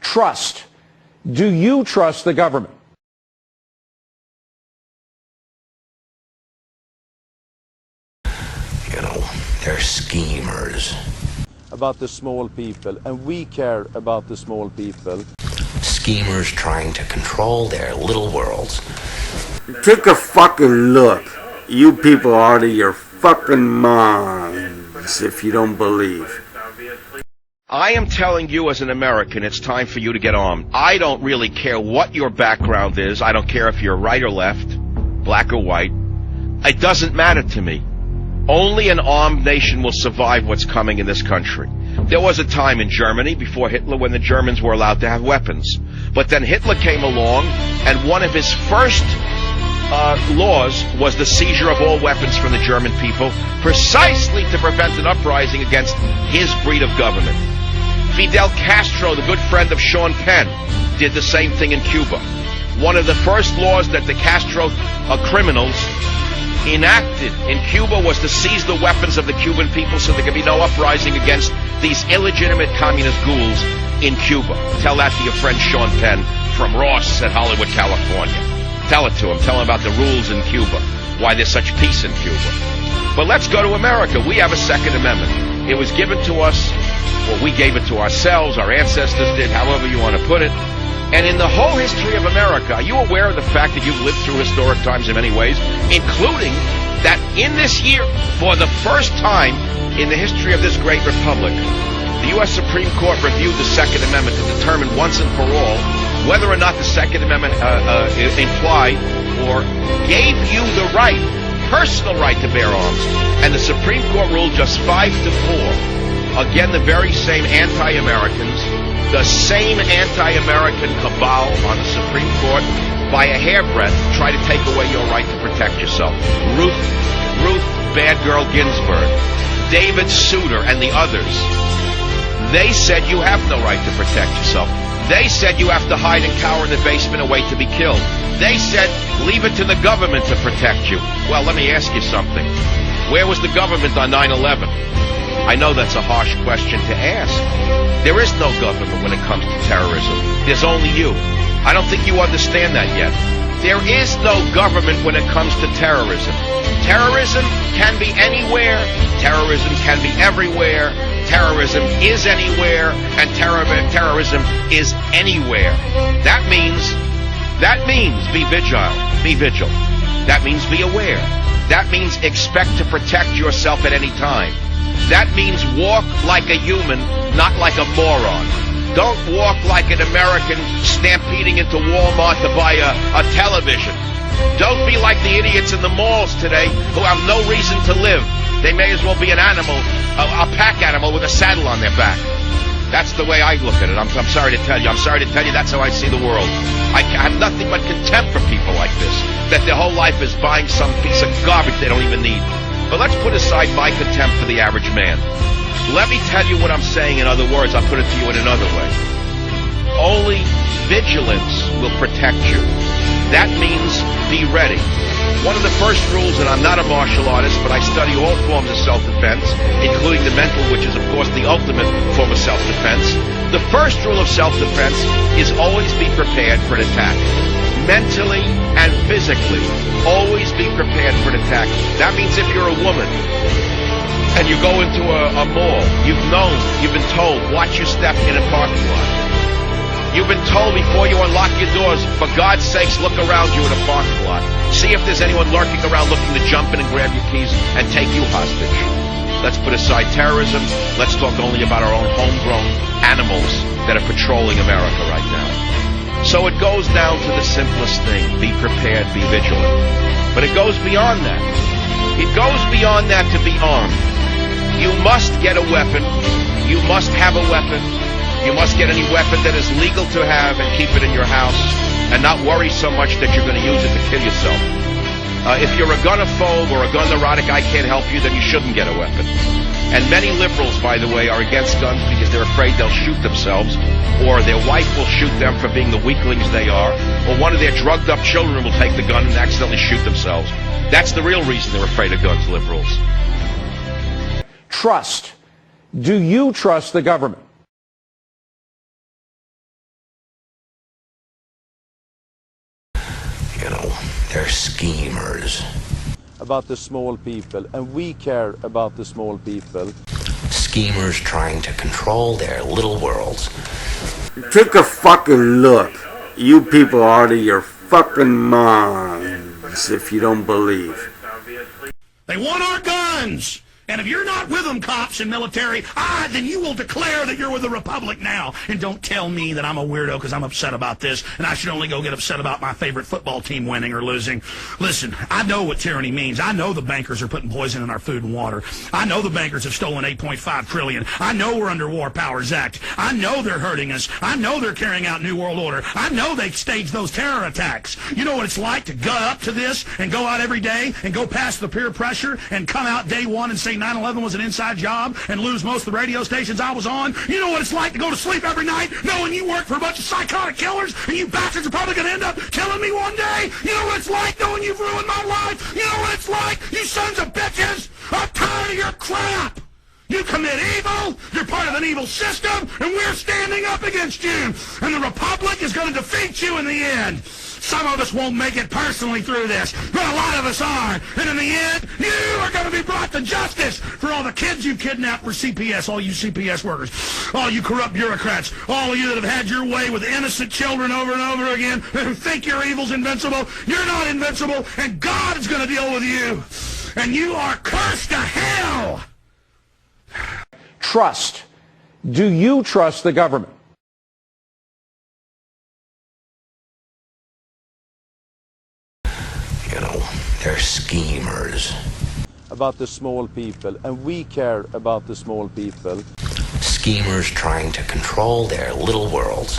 Trust. Do you trust the government? You know, they're schemers. About the small people, and we care about the small people. Schemers trying to control their little worlds. Take a fucking look. You people are out of your fucking minds if you don't believe. I am telling you as an American, it's time for you to get armed. I don't really care what your background is. I don't care if you're right or left, black or white. It doesn't matter to me. Only an armed nation will survive what's coming in this country. There was a time in Germany before Hitler when the Germans were allowed to have weapons. But then Hitler came along, and one of his first laws was the seizure of all weapons from the German people, precisely to prevent an uprising against his breed of government. Fidel Castro, the good friend of Sean Penn, did the same thing in Cuba. One of the first laws that the Castro criminals enacted in Cuba was to seize the weapons of the Cuban people so there could be no uprising against these illegitimate communist ghouls in Cuba. Tell that to your friend Sean Penn from Ross at Hollywood, California. Tell it to him. Tell him about the rules in Cuba, why there's such peace in Cuba. But let's go to America. We have a Second Amendment. It was given to us, or we gave it to ourselves, our ancestors did, however you want to put it. And in the whole history of America, are you aware of the fact that you've lived through historic times in many ways, including that in this year, for the first time in the history of this great republic, the U.S. Supreme Court reviewed the Second Amendment to determine once and for all whether or not the Second Amendment implied or gave you the right, personal right to bear arms. And the Supreme Court ruled just 5-4. Again, the very same anti-Americans, the same anti-American cabal on the Supreme Court, by a hairbreadth, try to take away your right to protect yourself. Ruth Bad Girl Ginsburg, David Souter, and the others, they said you have no right to protect yourself. They said you have to hide and cower in the basement and wait to be killed. They said leave it to the government to protect you. Well, let me ask you something. Where was the government on 9/11? I know that's a harsh question to ask. There is no government when it comes to terrorism. There's only you. I don't think you understand that yet. There is no government when it comes to terrorism. Terrorism can be anywhere. Terrorism can be everywhere. Terrorism is anywhere, and terrorism is anywhere. That means be vigilant. Be vigilant. That means be aware. That means expect to protect yourself at any time. That means walk like a human, not like a moron. Don't walk like an American stampeding into Walmart to buy a television. Don't be like the idiots in the malls today who have no reason to live. They may as well be an animal, a pack animal with a saddle on their back. That's the way I look at it. I'm sorry to tell you. I'm sorry to tell you that's how I see the world. I have nothing but contempt for people like this, that their whole life is buying some piece of garbage they don't even need. But let's put aside my contempt for the average man. Let me tell you what I'm saying in other words. I'll put it to you in another way. Only vigilance will protect you. That means be ready. One of the first rules, and I'm not a martial artist, but I study all forms of self-defense, including the mental, which is, of course, the ultimate form of self-defense. The first rule of self-defense is always be prepared for an attack. Mentally and physically, always be prepared for an attack. That means if you're a woman and you go into a mall, you've been told, watch your step in a parking lot. You've been told before you unlock your doors, for God's sakes, look around you in a parking lot. See if there's anyone lurking around looking to jump in and grab your keys and take you hostage. Let's put aside terrorism. Let's talk only about our own homegrown animals that are patrolling America right now. So it goes down to the simplest thing. Be prepared, be vigilant. But it goes beyond that. It goes beyond that to be armed. You must get a weapon. You must have a weapon. You must get any weapon that is legal to have and keep it in your house and not worry so much that you're going to use it to kill yourself. If you're a gunophobe or a gun neurotic, I can't help you, then you shouldn't get a weapon. And many liberals, by the way, are against guns because they're afraid they'll shoot themselves, or their wife will shoot them for being the weaklings they are, or one of their drugged up children will take the gun and accidentally shoot themselves. That's the real reason they're afraid of guns, liberals. Trust. Do you trust the government? they're schemers. About the small people, and we care about the small people. Schemers trying to control their little worlds. Take a fucking look. You people are out of your fucking minds if you don't believe. They want our guns. And if you're not with them, cops and military, then you will declare that you're with the Republic now. And don't tell me that I'm a weirdo because I'm upset about this, and I should only go get upset about my favorite football team winning or losing. Listen, I know what tyranny means. I know the bankers are putting poison in our food and water. I know the bankers have stolen $8.5 trillion. I know we're under War Powers Act. I know they're hurting us. I know they're carrying out New World Order. I know they staged those terror attacks. You know what it's like to gut up to this and go out every day and go past the peer pressure and come out day one and say 9/11 was an inside job and lose most of the radio stations I was on? You know what it's like to go to sleep every night knowing you work for a bunch of psychotic killers and you bastards are probably going to end up killing me one day? You know what it's like knowing you've ruined my life? You know what it's like? You sons of bitches! I'm tired of your crap! You commit evil, you're part of an evil system, and we're standing up against you! And the Republic is going to defeat you in the end! Some of us won't make it personally through this, but a lot of us are. And in the end, you are going to be brought to justice for all the kids you kidnapped for CPS, all you CPS workers, all you corrupt bureaucrats, all of you that have had your way with innocent children over and over again, who think your evil's invincible. You're not invincible, and God is going to deal with you. And you are cursed to hell. Trust. Do you trust the government? You know, they're schemers. About the small people, and we care about the small people. Schemers trying to control their little worlds.